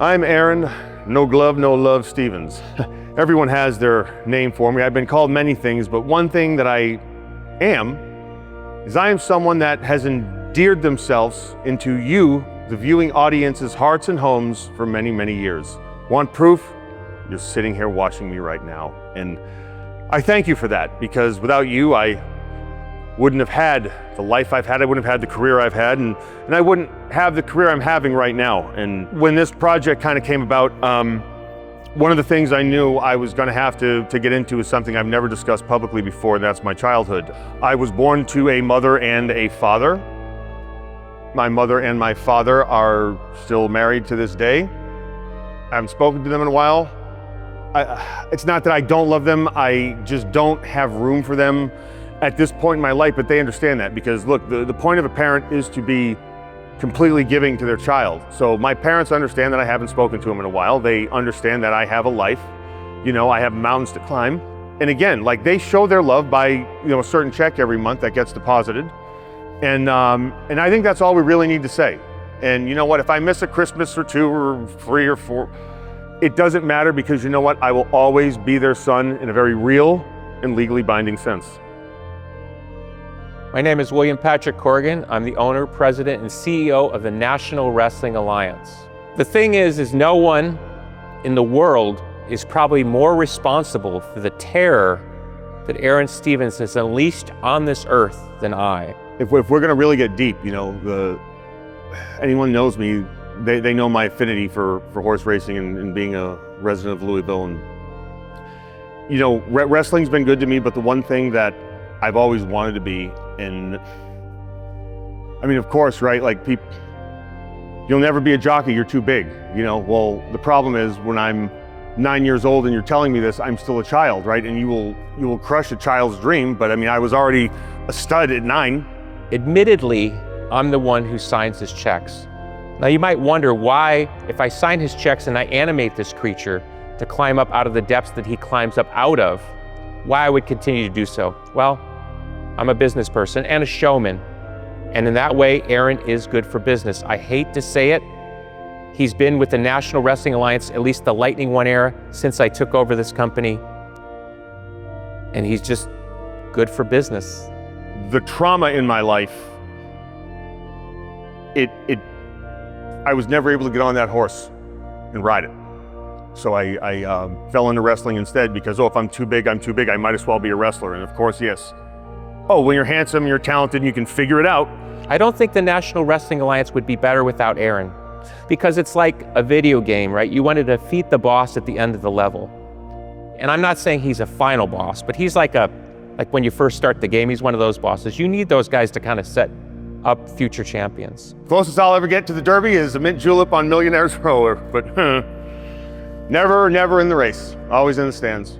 I'm Aron, no glove, no love Stevens. Everyone has their name for me. I've been called many things, but one thing that I am is I am someone that has endeared themselves into you, the viewing audience's hearts and homes for many, many years. Want proof? You're sitting here watching me right now. And I thank you for that, because without you, I wouldn't have had the life I've had, I wouldn't have had the career I've had, and I wouldn't have the career I'm having right now. And when this project kind of came about, one of the things I knew I was gonna have to get into is something I've never discussed publicly before, and that's my childhood. I was born to a mother and a father. My mother and my father are still married to this day. I haven't spoken to them in a while. It's not that I don't love them, I just don't have room for them at this point in my life, but they understand that, because look, the point of a parent is to be completely giving to their child. So my parents understand that I haven't spoken to them in a while. They understand that I have a life, I have mountains to climb. And again, like, they show their love by, a certain check every month that gets deposited. And I think that's all we really need to say. And you know what, if I miss a Christmas or two or 3 or 4, it doesn't matter, because you know what, I will always be their son in a very real and legally binding sense. My name is William Patrick Corrigan. I'm the owner, president, and CEO of the National Wrestling Alliance. The thing is no one in the world is probably more responsible for the terror that Aron Stevens has unleashed on this earth than I. If we're gonna really get deep, anyone knows me, they know my affinity for horse racing and being a resident of Louisville. And wrestling's been good to me, but the one thing that I've always wanted to be, and I mean, of course, right? Like, you'll never be a jockey, you're too big, Well, the problem is, when I'm 9 years old and you're telling me this, I'm still a child, right? And you will crush a child's dream, but I mean, I was already a stud at 9. Admittedly, I'm the one who signs his checks. Now, you might wonder why, if I sign his checks and I animate this creature to climb up out of the depths that he climbs up out of, why I would continue to do so. Well, I'm a business person and a showman. And in that way, Aron is good for business. I hate to say it. He's been with the National Wrestling Alliance, at least the Lightning One era, since I took over this company. And he's just good for business. The trauma in my life, I was never able to get on that horse and ride it. So I fell into wrestling instead, because, if I'm too big, I might as well be a wrestler. And of course, yes. Oh, when you're handsome, you're talented, and you can figure it out. I don't think the National Wrestling Alliance would be better without Aron, because it's like a video game, right? You want to defeat the boss at the end of the level. And I'm not saying he's a final boss, but he's like when you first start the game, he's one of those bosses. You need those guys to kind of set up future champions. Closest I'll ever get to the Derby is a mint julep on Millionaire's Row, but never in the race, always in the stands.